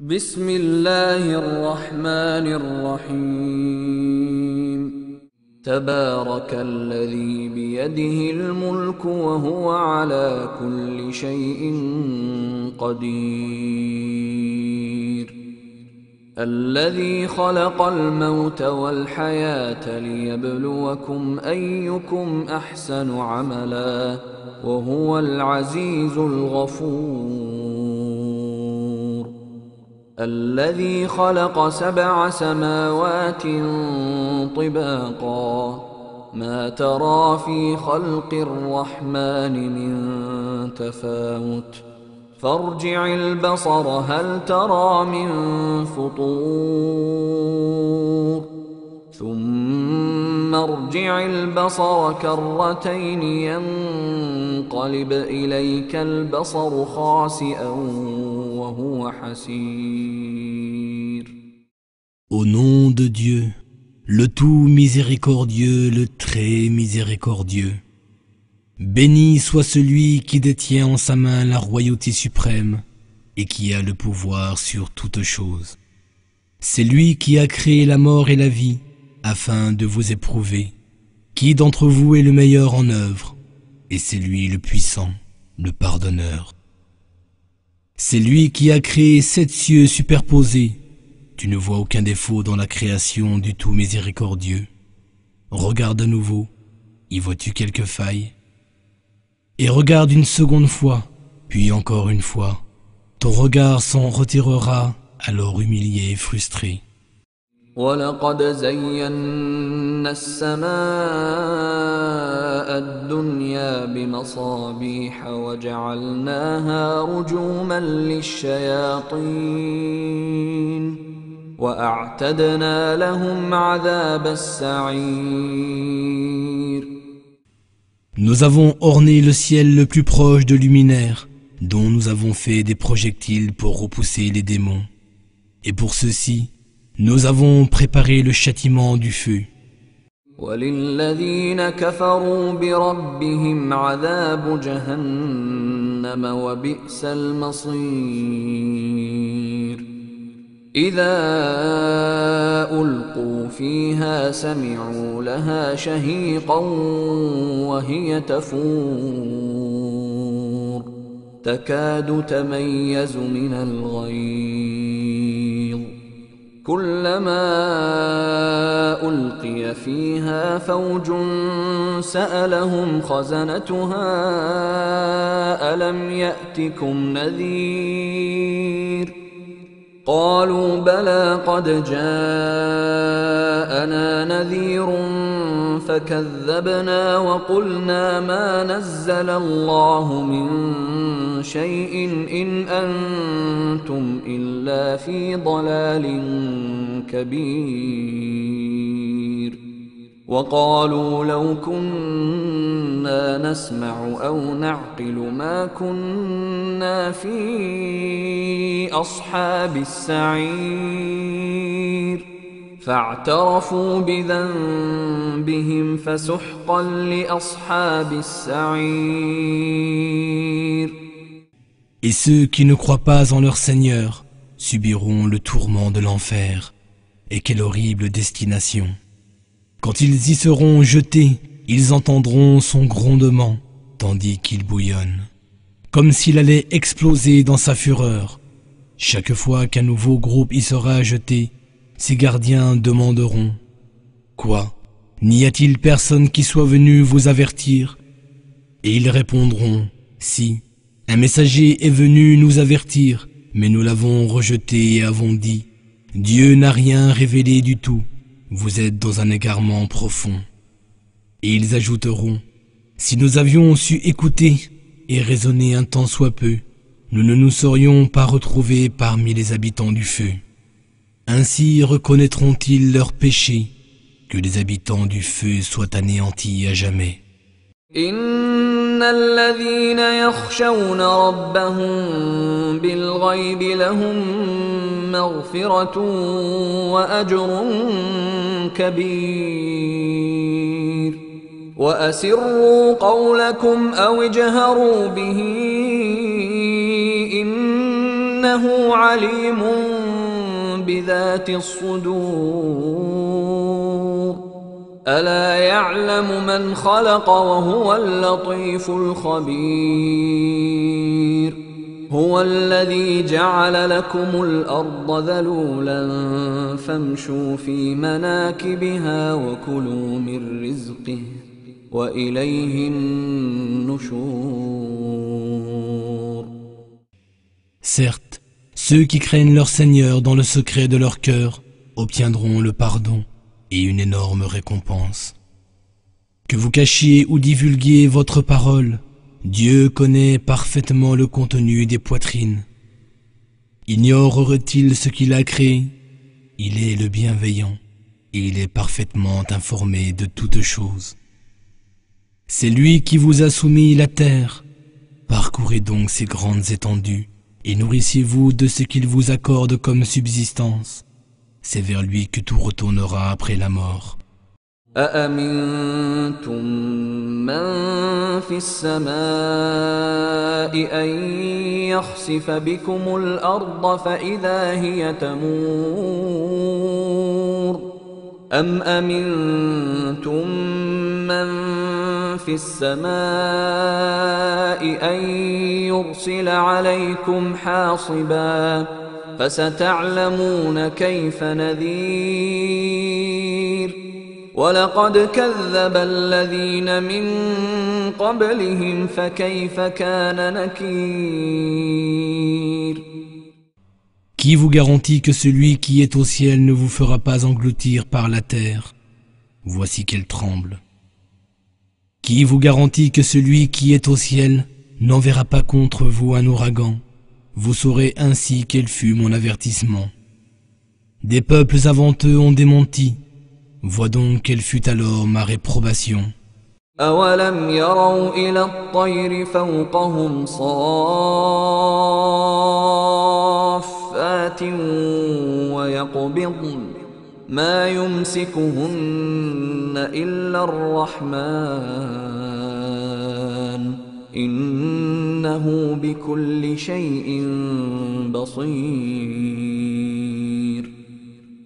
بسم الله الرحمن الرحيم تبارك الذي بيده الملك وهو على كل شيء قدير الذي خلق الموت والحياة ليبلوكم أيكم أحسن عملا وهو العزيز الغفور الذي خلق 7 سماوات طباقا ما ترى في خلق الرحمن من تفاوت فارجع البصر هل ترى من فطور ثم ارجع البصر كرتين ينقلب إليك البصر خاسئا وهو حسير. Au nom de Dieu, le tout miséricordieux, le très miséricordieux. Béni soit celui qui détient en sa main la royauté suprême et qui a le pouvoir sur toutes choses. C'est lui qui a créé la mort et la vie afin de vous éprouver. Qui d'entre vous est le meilleur en œuvre? Et c'est lui le puissant, le pardonneur. C'est lui qui a créé 7 cieux superposés. Tu ne vois aucun défaut dans la création du tout miséricordieux. Regarde à nouveau, y vois-tu quelques failles? Et regarde une seconde fois, puis encore une fois. Ton regard s'en retirera, alors humilié et frustré. وَلَقَدْ زَيَّنَّا السَّمَاءَ الدُّنْيَا بِمَصَابِيحَ وَجَعَلْنَاهَا رُجُومًا لِلشَّيَاطِينِ وَأَعْتَدْنَا لَهُمْ عَذَابَ السَّعِيرِ. Nous avons orné le ciel le plus proche de luminaires, dont nous avons fait des projectiles pour repousser les démons. Et pour ceux-ci, nous avons préparé le châtiment du feu. وَلِلَّذِينَ كَفَرُوا بِرَبِّهِمْ عَذَابُ جَهَنَّمَ وَبِئْسَ الْمَصِيرُ إِذَا أُلْقُوا فِيهَا سَمِعُوا لَهَا شَهِيقًا وَهِيَ تَفُورُ تَكَادُ تَمَيَّزُ مِنَ الْغَيْظِ كُلَّمَا أُلْقِيَ فِيهَا فَوْجٌ سَأَلَهُمْ خَزَنَتُهَا أَلَمْ يَأْتِكُمْ نَذِيرٌ قالوا بلى قد جاءنا نذير فكذبنا وقلنا ما نزل الله من شيء إن أنتم إلا في ضلال كبير وقالوا لو كنا نسمع أو نعقل ما كنا في أصحاب السعير فاعترفوا بذنبهم فسحقا لأصحاب السعير. Et ceux qui ne croient pas en leur Seigneur subiront le tourment de l'enfer. Et quelle horrible destination! Quand ils y seront jetés, ils entendront son grondement, tandis qu'il bouillonne, comme s'il allait exploser dans sa fureur. Chaque fois qu'un nouveau groupe y sera jeté, ses gardiens demanderont « Quoi? N'y a-t-il personne qui soit venu vous avertir ?» Et ils répondront « Si, un messager est venu nous avertir, mais nous l'avons rejeté et avons dit « Dieu n'a rien révélé du tout. » Vous êtes dans un égarement profond. Et ils ajouteront, si nous avions su écouter et raisonner un tant soit peu, nous ne nous serions pas retrouvés parmi les habitants du feu. Ainsi reconnaîtront-ils leurs péchés, que les habitants du feu soient anéantis à jamais. إن الذين يخشون ربهم بالغيب لهم مغفرة وأجر كبير وأسروا قولكم أو اجهروا به إن إنه عليم بذات الصدور ألا يعلم من خلق وهو اللطيف الخبير هو الذي جعل لكم الأرض ذلولا فامشوا في مناكبها وكلوا من رزقه وإليه النشور. Certes, ceux qui craignent leur Seigneur dans le secret de leur cœur obtiendront le pardon et une énorme récompense. Que vous cachiez ou divulguiez votre parole, Dieu connaît parfaitement le contenu des poitrines. Ignorerait-il ce qu'il a créé? Il est le bienveillant et il est parfaitement informé de toutes choses. C'est lui qui vous a soumis la terre. Parcourez donc ces grandes étendues et nourrissez-vous de ce qu'il vous accorde comme subsistance. C'est vers lui que tout retournera après la mort. أأمنتم من في السماء أن يخسف بكم الأرض فإذا هي تمور أم أمنتم من في السماء أن يرسل عليكم حاصبا فستعلمون كيف نذير ولقد كذب الذين من قبلهم فكيف كان نكير. Qui vous garantit que celui qui est au ciel ne vous fera pas engloutir par la terre? Voici qu'elle tremble. Qui vous garantit que celui qui est au ciel n'enverra pas contre vous un ouragan? Vous saurez ainsi quel fut mon avertissement. Des peuples avant eux ont démenti. Vois donc quelle fut alors ma réprobation. أولم يروا إلى الطير فوقهم صافات ويقبضن ما يمسكهن إلا الرحمن إنه بكل شيء بصير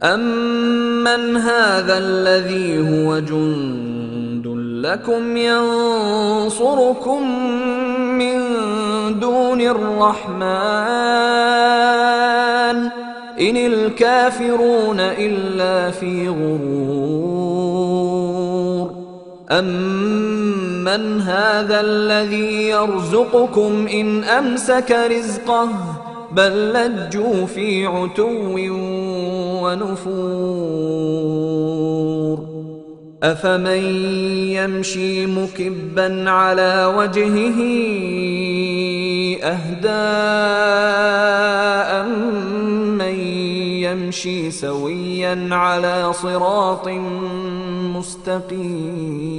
أمن هذا الذي هو جند لكم ينصركم من دون الرحمن إن الكافرون إلا في غرور أمن هذا الذي يرزقكم إن أمسك رزقه بل لجوا في عتو ونفور أفمن يمشي مكبا على وجهه أهدى أمن يمشي سويا على صراط مستقيم.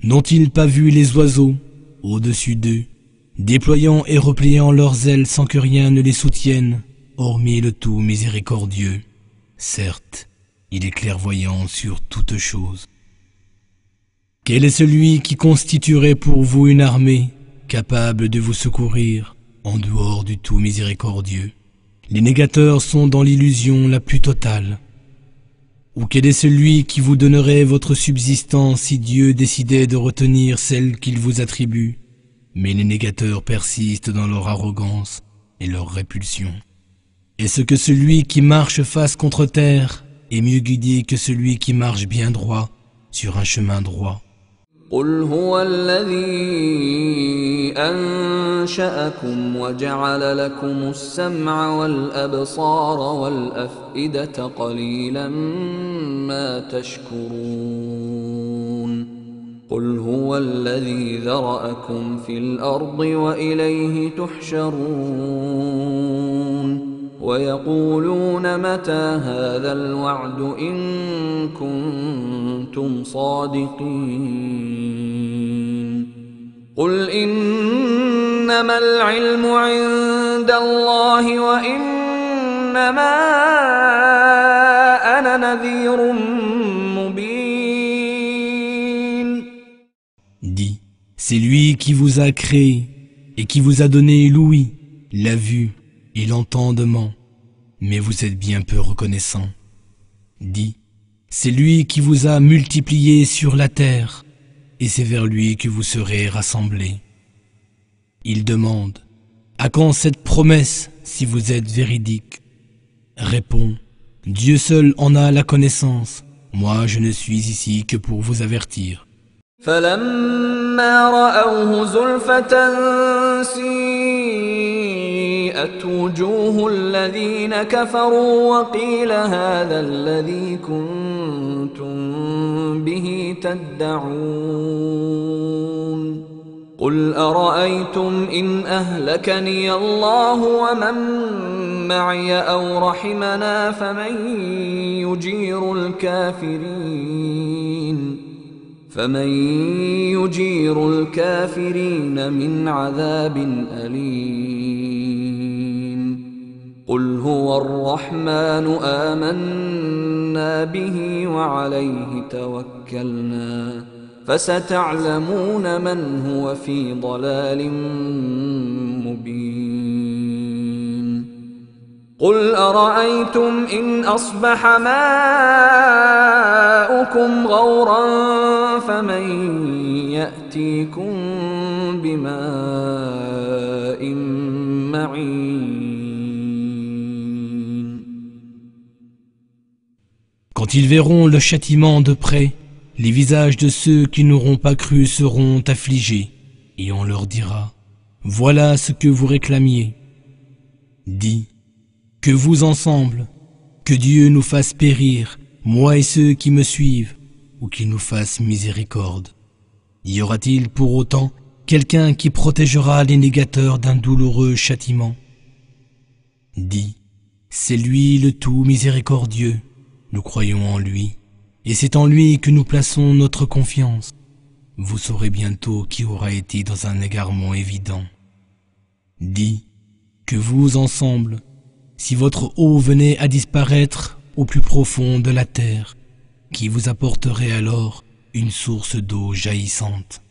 N'ont-ils pas vu les oiseaux au-dessus d'eux, déployant et repliant leurs ailes sans que rien ne les soutienne, hormis le tout miséricordieux? Certes, il est clairvoyant sur toutes choses. Quel est celui qui constituerait pour vous une armée capable de vous secourir en dehors du tout miséricordieux? Les négateurs sont dans l'illusion la plus totale. Ou quel est celui qui vous donnerait votre subsistance si Dieu décidait de retenir celle qu'il vous attribue? Mais les négateurs persistent dans leur arrogance et leur répulsion. Est-ce que celui qui marche face contre terre est mieux guidé que celui qui marche bien droit sur un chemin droit? قل هو الذي أنشأكم وجعل لكم السمع والأبصار والأفئدة قليلا ما تشكرون قل هو الذي ذرأكم في الأرض وإليه تحشرون ويقولون متى هذا الوعد إن كنتم صادقين قل إنما العلم عند الله وإنما أنا نذير مبين. Dis, c'est lui qui vous a créé et qui vous a donné l'ouïe, la vue et l'entendement, mais vous êtes bien peu reconnaissant. Dis, c'est lui qui vous a multiplié sur la terre, et c'est vers lui que vous serez rassemblés. Il demande, à quand cette promesse si vous êtes véridique? Réponds, Dieu seul en a la connaissance, moi je ne suis ici que pour vous avertir. فلما رأوه زلفة سيئت وجوه الذين كفروا وقيل هذا الذي كنتم به تدعون قل أرأيتم إن أهلكني الله ومن معي أو رحمنا فمن يجير الكافرين من عذاب أليم قل هو الرحمن آمنا به وعليه توكلنا فستعلمون من هو في ضلال مبين قل أرأيتم إن أصبح ماؤكم غورا فمن يأتيكم بماء معين. Quand ils verront le châtiment de près, les visages de ceux qui n'auront pas cru seront affligés, et on leur dira, voilà ce que vous réclamiez. Dis, que vous ensemble, que Dieu nous fasse périr, moi et ceux qui me suivent, ou qu'il nous fasse miséricorde. Y aura-t-il pour autant quelqu'un qui protégera les négateurs d'un douloureux châtiment? Dis, c'est lui le tout miséricordieux, nous croyons en lui, et c'est en lui que nous plaçons notre confiance. Vous saurez bientôt qui aura été dans un égarement évident. Dis, que vous ensemble, si votre eau venait à disparaître au plus profond de la terre, qui vous apporterait alors une source d'eau jaillissante.